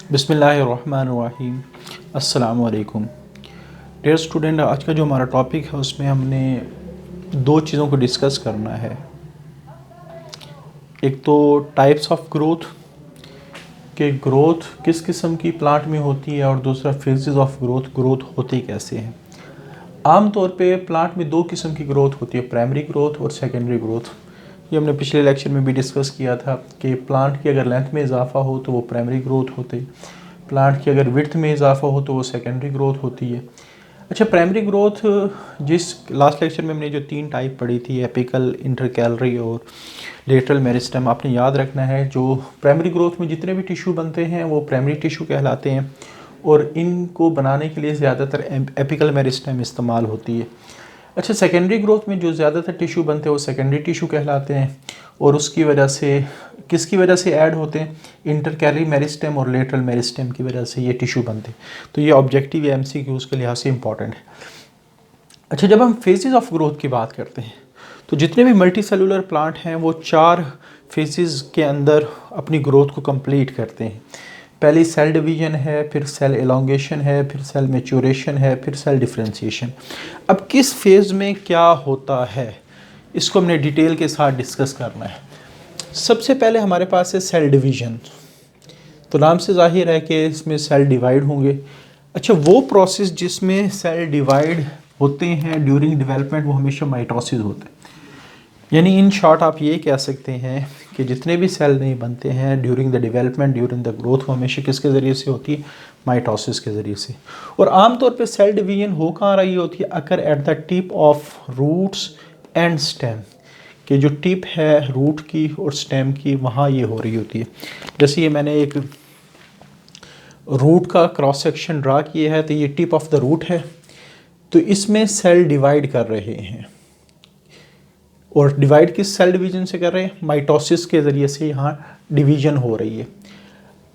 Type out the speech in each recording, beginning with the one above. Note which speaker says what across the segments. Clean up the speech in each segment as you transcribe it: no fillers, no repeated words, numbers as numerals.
Speaker 1: बिस्मिल्लाहिर्रहमानिर्रहीम। अस्सलाम वालेकुम। डियर स्टूडेंट, आज का जो हमारा टॉपिक है उसमें हमने दो चीज़ों को डिस्कस करना है। एक तो टाइप्स ऑफ ग्रोथ के ग्रोथ किस किस्म की प्लांट में होती है और दूसरा फेजेस ऑफ ग्रोथ होती कैसे हैं। आम तौर पे प्लांट में दो किस्म की ग्रोथ होती है, प्राइमरी ग्रोथ और सेकेंडरी ग्रोथ। ये हमने पिछले लेक्चर में भी डिस्कस किया था कि प्लांट की अगर लेंथ में इजाफा हो तो वो प्राइमरी ग्रोथ होती है, प्लांट की अगर विड्थ में इजाफा हो तो वो सेकेंडरी ग्रोथ होती है। अच्छा, प्राइमरी ग्रोथ जिस लास्ट लेक्चर में हमने जो तीन टाइप पढ़ी थी, एपिकल, इंटरकैलरी और लेटरल मेरिस्टेम, आपने याद रखना है जो प्राइमरी ग्रोथ में जितने भी टिश्यू बनते हैं वो प्राइमरी टिश्यू कहलाते हैं और इनको बनाने के लिए ज़्यादातर एपिकल मेरिस्टेम इस्तेमाल होती है। अच्छा, सेकेंडरी ग्रोथ में जो ज़्यादातर टिश्यू बनते हैं वो सेकेंडरी टिश्यू कहलाते हैं और उसकी वजह से किसकी वजह से ऐड होते हैं, इंटरकैलरी मेरिस्टेम और लेटरल मेरिस्टेम की वजह से ये टिश्यू बनते हैं। तो ये ऑब्जेक्टिव या एमसीक्यूज़ के लिहाज से इंपॉर्टेंट है। अच्छा, जब हम फेजेस ऑफ ग्रोथ की बात करते हैं तो जितने भी मल्टी सेलुलर प्लांट हैं वो 4 फेजेस के अंदर अपनी ग्रोथ को कंप्लीट करते हैं। पहली सेल डिवीजन है, फिर सेल एलोंगेशन है, फिर सेल मैच्योरेशन है, फिर सेल डिफरेंशिएशन। अब किस फेज़ में क्या होता है इसको हमने डिटेल के साथ डिस्कस करना है। सबसे पहले हमारे पास है सेल डिवीजन। तो नाम से जाहिर है कि इसमें सेल डिवाइड होंगे। अच्छा, वो प्रोसेस जिसमें सेल डिवाइड होते हैं ड्यूरिंग डेवलपमेंट वो हमेशा माइटोसिस होता है। यानी इन शॉर्ट आप ये कह सकते हैं कि जितने भी सेल नहीं बनते हैं during the development, during the growth, वो हमेशा किसके ज़रिए से होती है, माइटोसिस के ज़रिए से। और आमतौर पे सेल डिवीजन हो कहाँ रही होती है, occur at the tip of roots and stem, कि जो टिप है रूट की और स्टेम की वहाँ ये हो रही होती है। जैसे ये मैंने एक रूट का क्रॉस सेक्शन ड्रा किया है, तो ये टिप ऑफ द रूट है, तो इसमें सेल डिवाइड कर रहे हैं और डिवाइड किस सेल डिवीजन से कर रहे हैं, माइटोसिस के ज़रिए से यहाँ डिवीजन हो रही है।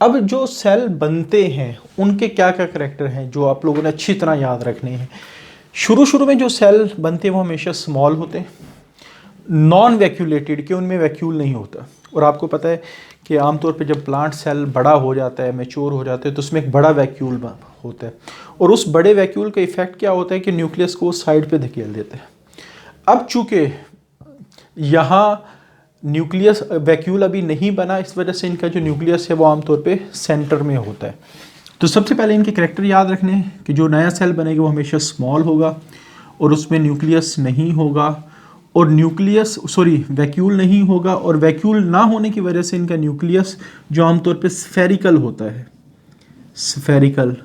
Speaker 1: अब जो सेल बनते हैं उनके क्या क्या करैक्टर हैं जो आप लोगों ने अच्छी तरह याद रखने हैं। शुरू में जो सेल बनते हैं वो हमेशा स्मॉल होते हैं, नॉन वैक्यूलेटेड, कि उनमें वैक्यूल नहीं होता। और आपको पता है कि आमतौर पे जब प्लांट सेल बड़ा हो जाता है, मैच्योर हो जाता है, तो उसमें एक बड़ा वैक्यूल होता है और उस बड़े वैक्यूल का इफेक्ट क्या होता है कि न्यूक्लियस को साइड पे धकेल देता है। अब चूँकि यहाँ न्यूक्लियस वैक्यूल अभी नहीं बना, इस वजह से इनका जो न्यूक्लियस है वो आमतौर पे सेंटर में होता है। तो सबसे पहले इनके करैक्टर याद रखने हैं कि जो नया सेल बनेगा वो हमेशा स्मॉल होगा और उसमें न्यूक्लियस नहीं होगा और वैक्यूल नहीं होगा, और वैक्यूल ना होने की वजह से इनका न्यूक्लियस जो आमतौर पे स्फेरिकल होता है, स्फेरिकल,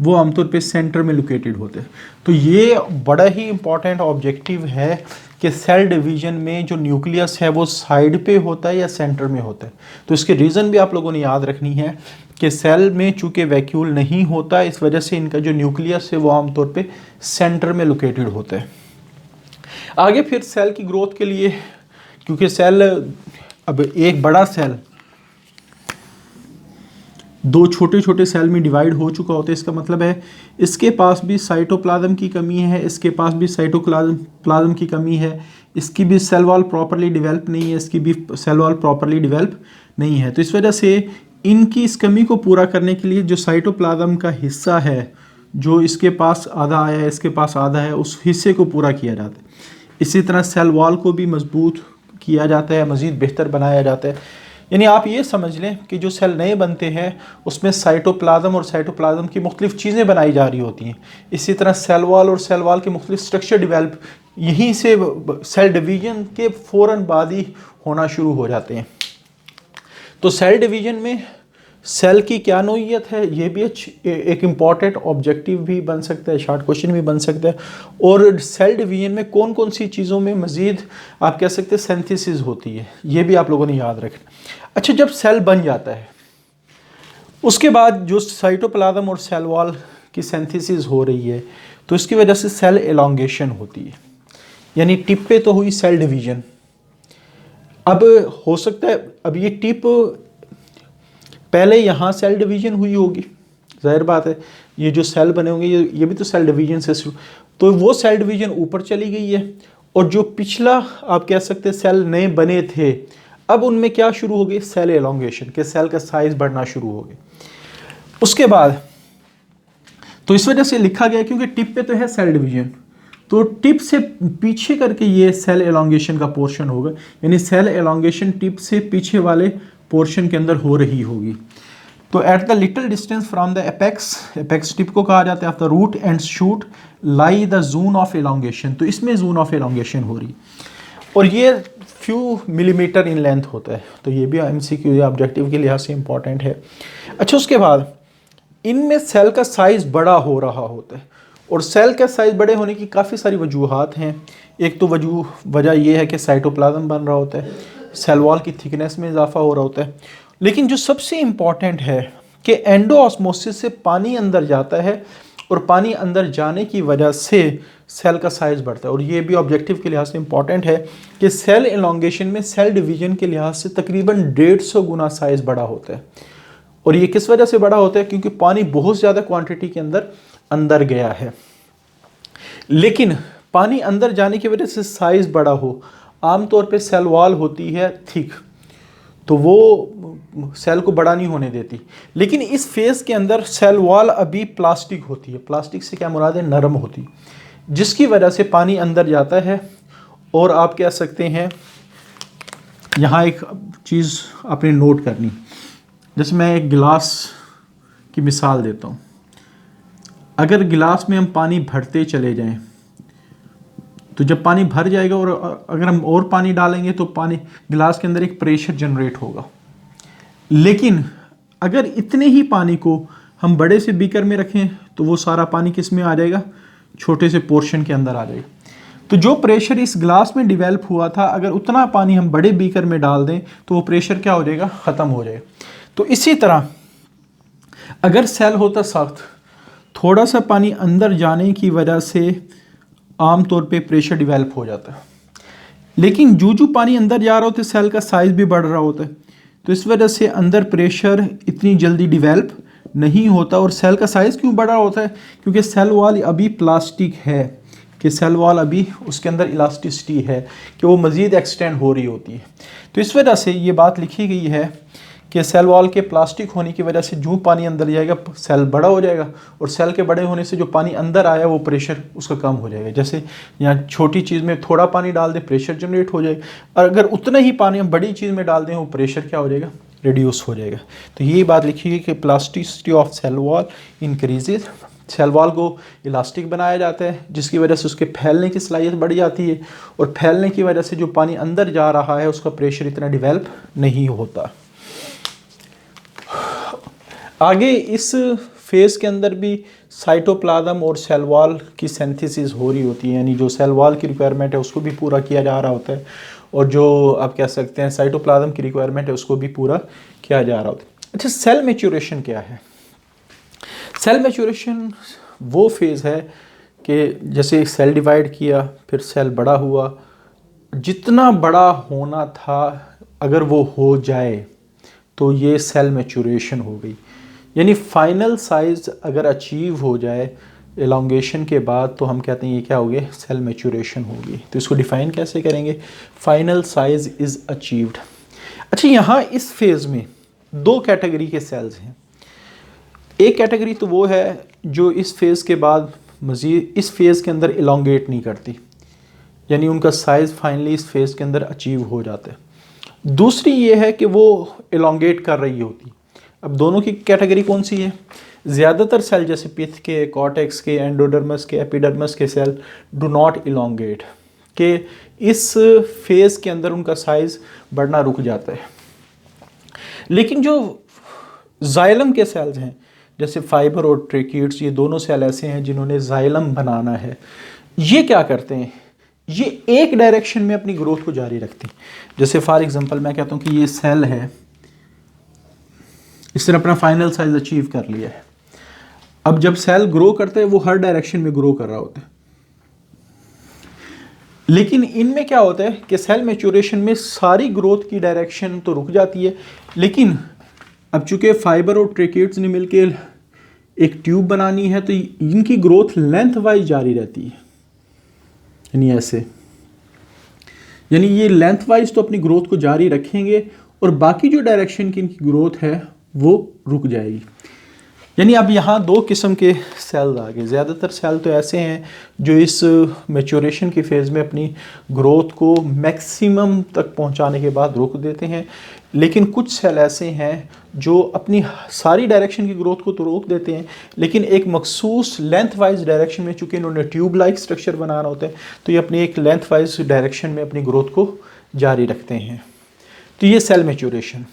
Speaker 1: वो आमतौर पे सेंटर में लोकेटेड होते हैं। तो ये बड़ा ही इंपॉर्टेंट ऑब्जेक्टिव है कि सेल डिवीजन में जो न्यूक्लियस है वो साइड पे होता है या सेंटर में होता है। तो इसके रीज़न भी आप लोगों ने याद रखनी है कि सेल में चूँकि वैक्यूल नहीं होता, इस वजह से इनका जो न्यूक्लियस है वो आमतौर पे सेंटर में लोकेटेड होता है। आगे फिर सेल की ग्रोथ के लिए, क्योंकि सेल, अब एक बड़ा सेल दो छोटे छोटे सेल में डिवाइड हो चुका होता है, इसका मतलब है इसके पास भी साइटोप्लाज्म की कमी है, इसके पास भी साइटोप्लाज्म की कमी है, इसकी भी सेल वॉल प्रॉपरली डेवलप नहीं है, इसकी भी सेल वॉल प्रॉपरली डेवलप नहीं है। तो इस वजह से इनकी इस कमी को पूरा करने के लिए जो साइटोप्लाज्म का हिस्सा है, जो इसके पास आधा आया है, इसके पास आधा है, उस हिस्से को पूरा किया जाता है। इसी तरह सेल वॉल को भी मजबूत किया जाता है, मज़ीद बेहतर बनाया जाता है। यानी आप ये समझ लें कि जो सेल नए बनते हैं उसमें साइटोप्लाज्म और साइटोप्लाज्म की मुख्तलिफ चीज़ें बनाई जा रही होती हैं। इसी तरह सेल वॉल और सेल वॉल के मुख्तलिफ स्ट्रक्चर डेवलप यहीं से सेल डिवीजन के फ़ौरन बाद ही होना शुरू हो जाते हैं। तो सेल डिवीजन में सेल की क्या नोयत है, ये भी एक इम्पॉर्टेंट ऑब्जेक्टिव भी बन सकता है, शॉर्ट क्वेश्चन भी बन सकता है। और सेल डिवीजन में कौन कौन सी चीज़ों में मज़ीद आप कह सकते हैं सिंथेसिस होती है, ये भी आप लोगों ने याद रखना। अच्छा, जब सेल बन जाता है उसके बाद जो साइटोप्लाज्म और सेल वॉल की सिंथेसिस हो रही है, तो इसकी वजह से सेल एलोंगेशन होती है। यानी टिप पे तो हुई सेल डिवीजन, अब हो सकता है अब ये टिप पहले यहाँ सेल डिवीजन हुई होगी, जाहिर बात है ये जो सेल बने होंगे ये भी तो सेल डिवीजन से, तो वो सेल डिवीजन ऊपर चली गई है और जो पिछला आप कह सकते हैं सेल नए बने थे, अब उनमें क्या शुरू हो गई, सेल एलोंगेशन, के सेल का साइज बढ़ना शुरू हो गया। उसके बाद तो इस वजह से लिखा गया क्योंकि टिप पे तो है सेल डिवीजन, तो टिप से पीछे करके ये सेल एलोंगेशन का पोर्शन होगा, यानी सेल एलोंगेशन टिप से पीछे वाले पोर्शन के अंदर हो रही होगी। तो at the little distance from the apex tip को कहा जाता है of the root and shoot lie the zone of elongation, तो इसमें जोन ऑफ एलोंगेशन हो रही और ये फ्यू मिलीमीटर इन लेंथ होता है। तो ये भी एमसीक्यू या ऑब्जेक्टिव के लिहाज से इंपॉर्टेंट है। अच्छा, उसके बाद इनमें सेल का साइज़ बड़ा हो रहा होता है और सेल का साइज़ बड़े होने की काफ़ी सारी वजूहात हैं। एक तो वजह यह है कि साइटोप्लाज्म बन रहा होता है, सेल वॉल की थिकनेस में इजाफा हो रहा होता है, लेकिन जो सबसे इम्पॉर्टेंट है कि एंडोऑस्मोसिस से पानी अंदर जाता है और पानी अंदर जाने की वजह से सेल का साइज़ बढ़ता है। और ये भी ऑब्जेक्टिव के लिहाज से इम्पॉर्टेंट है कि सेल एलोंगेशन में सेल डिवीजन के लिहाज से तकरीबन 150 गुना साइज़ बड़ा होता है। और ये किस वजह से बड़ा होता है? क्योंकि पानी बहुत ज़्यादा क्वांटिटी के अंदर गया है। लेकिन पानी अंदर जाने की वजह से साइज़ बड़ा हो, आमतौर पे सेल वॉल होती है थिक, तो वो सेल को बड़ा नहीं होने देती। लेकिन इस फेज़ के अंदर सेल वॉल अभी प्लास्टिक होती है। प्लास्टिक से क्या मुराद है? नरम होती, जिसकी वजह से पानी अंदर जाता है। और आप कह सकते हैं, यहाँ एक चीज़ आपने नोट करनी, जैसे मैं एक गिलास की मिसाल देता हूँ। अगर गिलास में हम पानी भरते चले जाएं, तो जब पानी भर जाएगा और अगर हम और पानी डालेंगे तो पानी गिलास के अंदर एक प्रेशर जनरेट होगा। लेकिन अगर इतने ही पानी को हम बड़े से बीकर में रखें तो वो सारा पानी किस में आ जाएगा? छोटे से पोर्शन के अंदर आ जाएगा। तो जो प्रेशर इस गिलास में डिवेल्प हुआ था, अगर उतना पानी हम बड़े बीकर में डाल दें तो वो प्रेशर क्या हो जाएगा? ख़त्म हो जाएगा। तो इसी तरह अगर सेल होता सख्त, थोड़ा सा पानी अंदर जाने की वजह से आमतौर पे प्रेशर डिवेल्प हो जाता है। लेकिन जो पानी अंदर जा रहा होता है, सेल का साइज़ भी बढ़ रहा होता है, तो इस वजह से अंदर प्रेशर इतनी जल्दी डिवेल्प नहीं होता। और सेल का साइज़ क्यों बढ़ा होता है? क्योंकि सेल वॉल अभी प्लास्टिक है, कि सेल वॉल अभी उसके अंदर इलास्टिसिटी है कि वो मज़ीद एक्सटेंड हो रही होती है। तो इस वजह से ये बात लिखी गई है कि सेल वॉल के प्लास्टिक होने की वजह से जो पानी अंदर जाएगा सेल बड़ा हो जाएगा, और सेल के बड़े होने से जो पानी अंदर आया वो प्रेशर उसका कम हो जाएगा। जैसे यहाँ छोटी चीज़ में थोड़ा पानी डाल दें, प्रेशर जनरेट हो जाएगा, और अगर उतना ही पानी हम बड़ी चीज़ में डाल दें वो प्रेशर क्या हो जाएगा? रिड्यूस हो जाएगा। तो ये बात लिखी गई कि plasticity of cell wall increases. Cell wall को इलास्टिक बनाया जाता है, जिसकी वजह से उसके फैलने की सलाहियत बढ़ जाती है, और फैलने की वजह से जो पानी अंदर जा रहा है उसका प्रेशर इतना डिवेल्प नहीं होता। आगे इस फेज़ के अंदर भी साइटोप्लाज्म और सेल वॉल की सिंथेसिस हो रही होती है, यानी जो सेल वॉल की रिक्वायरमेंट है उसको भी पूरा किया जा रहा होता है, और जो आप कह सकते हैं साइटोप्लाज्म की रिक्वायरमेंट है उसको भी पूरा किया जा रहा होता है। अच्छा, सेल मैच्योरेशन क्या है? सेल मैच्योरेशन वो फेज़ है कि जैसे सेल डिवाइड किया, फिर सेल बड़ा हुआ, जितना बड़ा होना था अगर वो हो जाए तो ये सेल मैच्योरेशन हो गई। यानी फाइनल साइज़ अगर अचीव हो जाए एलोंगेशन के बाद, तो हम कहते हैं ये क्या हो गया? सेल मैच्योरेशन होगी। तो इसको डिफ़ाइन कैसे करेंगे? Final size is achieved. अच्छा, यहाँ इस फेज़ में दो कैटेगरी के सेल्स हैं। एक कैटेगरी तो वो है जो इस फेज़ के बाद मज़ीद इस फेज़ के अंदर एलोंगेट नहीं करती, यानी उनका साइज़ फाइनली इस फेज़ के अंदर अचीव हो जाता है। दूसरी ये है कि वो एलोंगेट कर रही होती। अब दोनों की कैटेगरी कौन सी है? ज़्यादातर सेल जैसे पिथ के, कॉर्टेक्स के, एंडोडर्मस के, एपिडर्मस के सेल डू नॉट इलोंगेट, कि इस फेज़ के अंदर उनका साइज़ बढ़ना रुक जाता है। लेकिन जो जाइलम के सेल्स हैं जैसे फाइबर और ट्रेकिड्स, ये दोनों सेल ऐसे हैं जिन्होंने जाइलम बनाना है। ये क्या करते हैं? ये एक डायरेक्शन में अपनी ग्रोथ को जारी रखते हैं। जैसे फॉर एग्जांपल मैं कहता हूँ कि ये सेल है, इसने अपना फाइनल साइज अचीव कर लिया है। अब जब सेल ग्रो करता है वो हर डायरेक्शन में ग्रो कर रहा होता है, लेकिन इनमें क्या होता है कि सेल मैच्योरेशन में सारी ग्रोथ की डायरेक्शन तो रुक जाती है, लेकिन अब चूंकि फाइबर और ट्रेकिड्स ने मिलकर एक ट्यूब बनानी है तो इनकी ग्रोथ लेंथ वाइज जारी रहती है, यानी ऐसे, यानी ये लेंथ वाइज तो अपनी ग्रोथ को जारी रखेंगे और बाकी जो डायरेक्शन की इनकी ग्रोथ है वो रुक जाएगी। यानी अब यहाँ दो किस्म के सेल आ गए। ज़्यादातर सेल तो ऐसे हैं जो इस मैच्योरेशन की फेज़ में अपनी ग्रोथ को मैक्सिमम तक पहुँचाने के बाद रोक देते हैं, लेकिन कुछ सेल ऐसे हैं जो अपनी सारी डायरेक्शन की ग्रोथ को तो रोक देते हैं, लेकिन एक मखसूस लेंथ वाइज डायरेक्शन में, चूँकि इन्होंने ट्यूब लाइक स्ट्रक्चर बनाना होता है, तो ये अपनी एक लेंथ वाइज डायरेक्शन में अपनी ग्रोथ को जारी रखते हैं। तो ये सेल मैच्योरेशन।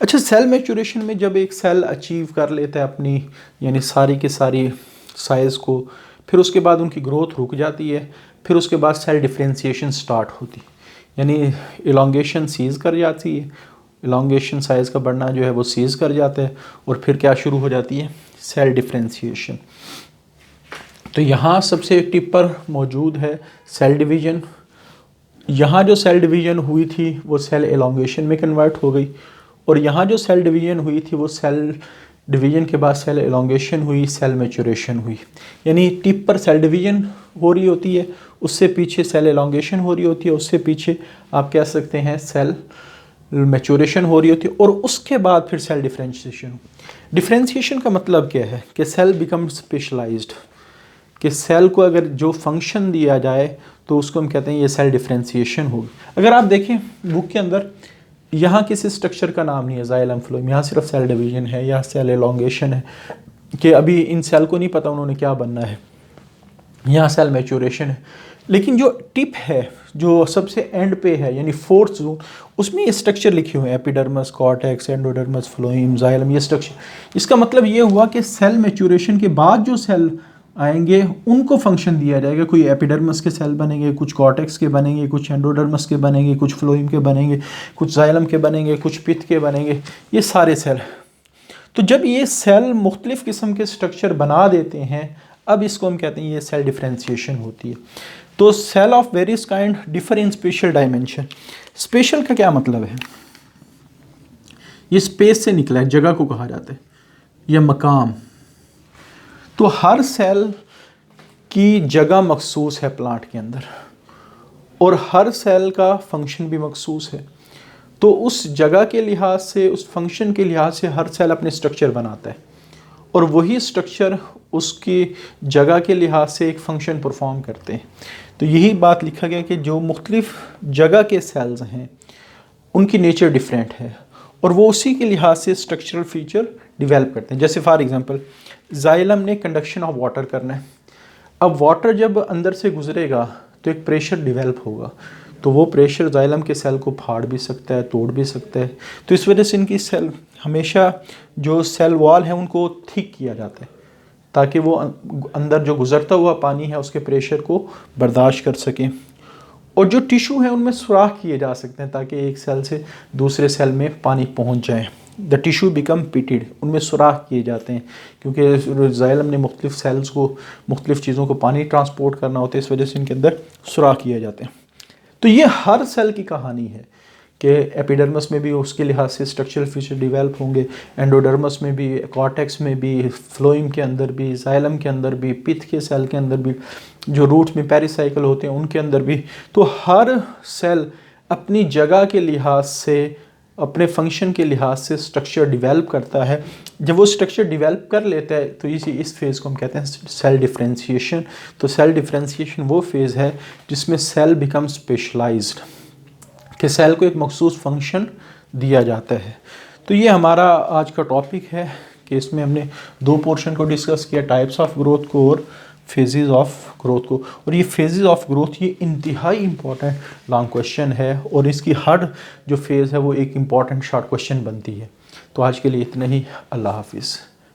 Speaker 1: अच्छा, सेल मैच्योरेशन में जब एक सेल अचीव कर लेता है अपनी यानी सारी की सारी साइज़ को, फिर उसके बाद उनकी ग्रोथ रुक जाती है, फिर उसके बाद सेल डिफ्रेंशिएशन स्टार्ट होती है, यानी इलांगेशन सीज़ कर जाती है, इलांगेशन साइज़ का बढ़ना जो है वो सीज़ कर जाता है, और फिर क्या शुरू हो जाती है, सेल डिफ्रेंशिएशन। तो यहाँ सबसे एक टिप पर मौजूद है सेल डिवीज़न। यहाँ जो सेल डिवीज़न हुई थी वो सेल एलोंगेशन में कन्वर्ट हो गई, और यहाँ जो सेल डिवीज़न हुई थी वो सेल डिवीज़न के बाद सेल एलोंगेशन हुई, सेल मैच्योरेशन हुई। यानी टिप पर सेल डिवीज़न हो रही होती है, उससे पीछे सेल एलोंगेशन हो रही होती है, उससे पीछे आप कह सकते हैं सेल मैच्योरेशन हो रही होती है, और उसके बाद फिर सेल डिफ्रेंशिएशन। डिफ्रेंशिएशन का मतलब क्या है कि सेल बिकम स्पेशलाइज्ड, कि सेल को अगर जो फंक्शन दिया जाए तो उसको हम कहते हैं ये सेल डिफ्रेंशिएशन होगी। अगर आप देखें बुक के अंदर, यहाँ किसी स्ट्रक्चर का नाम नहीं है जाइलम फ्लोएम, यहाँ सिर्फ सेल डिवीजन है या सेल एलोंगेशन है, कि अभी इन सेल को नहीं पता उन्होंने क्या बनना है। यहाँ सेल मैच्योरेशन है, लेकिन जो टिप है जो सबसे एंड पे है यानी फोर्थ जोन, उसमें ये स्ट्रक्चर लिखे हुए हैं, epidermis, cortex, endodermis, phloem, xylem, ये स्ट्रक्चर। इसका मतलब ये हुआ कि सेल मैच्योरेशन के बाद जो सेल आएंगे उनको फंक्शन दिया जाएगा। कोई एपिडर्मस के सेल बनेंगे, कुछ कॉर्टेक्स के बनेंगे, कुछ एंडोडर्मस के बनेंगे, कुछ फ्लोएम के बनेंगे, कुछ जाइलम के बनेंगे, कुछ पित्त के बनेंगे, ये सारे सेल। तो जब ये सेल मुख्तलिफ किस्म के स्ट्रक्चर बना देते हैं, अब इसको हम कहते हैं ये सेल डिफ्रेंशिएशन होती है। तो cell of various kind differ in special dimension. Special का क्या मतलब है, ये स्पेस से निकला है, जगह को कहा जाता है, या मकाम। तो हर सेल की जगह मखसूस है प्लांट के अंदर, और हर सेल का फंक्शन भी मखसूस है। तो उस जगह के लिहाज से, उस फंक्शन के लिहाज से हर सेल अपने स्ट्रक्चर बनाता है, और वही स्ट्रक्चर उसकी जगह के लिहाज से एक फंक्शन परफॉर्म करते हैं। तो यही बात लिखा गया कि जो मुख्तलिफ जगह के सेल्स हैं उनकी नेचर डिफरेंट है, और वो उसी के लिहाज से स्ट्रक्चरल फीचर डिवेल्प करते हैं। जैसे फॉर एग्जांपल जाइलम ने कंडक्शन ऑफ वाटर करना है। अब वाटर जब अंदर से गुजरेगा तो एक प्रेशर डिवेल्प होगा, तो वो प्रेशर जाइलम के सेल को फाड़ भी सकता है, तोड़ भी सकता है। तो इस वजह से इनकी सेल हमेशा जो सेल वॉल है उनको थिक किया जाता है, ताकि वो अंदर जो गुजरता हुआ पानी है उसके प्रेशर को बर्दाश्त कर सकें। और जो टिश्यू है उनमें सुराख किए जा सकते हैं ताकि एक सेल से दूसरे सेल में पानी पहुंच जाए। द टिश्यू बिकम पिटेड, उनमें सुराख किए जाते हैं, क्योंकि जाइलम ने मुख्तलिफ सेल्स को, मुख्तलिफ चीज़ों को पानी ट्रांसपोर्ट करना होता है, इस वजह से इनके अंदर सुराख किए जाते हैं। तो ये हर सेल की कहानी है कि एपिडर्मस में भी उसके लिहाज से स्ट्रक्चरल फीचर डिवेल्प होंगे, एंडोडर्मस में भी, कॉर्टेक्स में भी, फ्लोएम के अंदर भी, जाइलम के अंदर भी, पित्त के सेल के अंदर भी, जो रूट में पेरिसाइकिल होते हैं उनके अंदर भी। तो हर सेल अपनी जगह के लिहाज से, अपने फंक्शन के लिहाज से स्ट्रक्चर डिवेल्प करता है। जब वो स्ट्रक्चर डिवेल्प कर लेता है तो इस फेज़ को हम कहते हैं सेल डिफ्रेंशिएशन। तो सेल डिफ्रेंशिएशन वो फेज़ है जिसमें सेल बिकम स्पेशलाइज्ड, कि सेल को एक मखसूस फंक्शन दिया जाता है। तो ये हमारा आज का टॉपिक है कि इसमें हमने दो पोर्शन को डिस्कस किया, टाइप्स ऑफ ग्रोथ को और फेजेस ऑफ ग्रोथ को। और ये फेजेस ऑफ ग्रोथ ये इंतहाई इंपॉर्टेंट लॉन्ग क्वेश्चन है, और इसकी हर जो फेज़ है वो एक इम्पॉर्टेंट शॉर्ट क्वेश्चन बनती है। तो आज के लिए इतना ही। अल्लाह हाफिज़।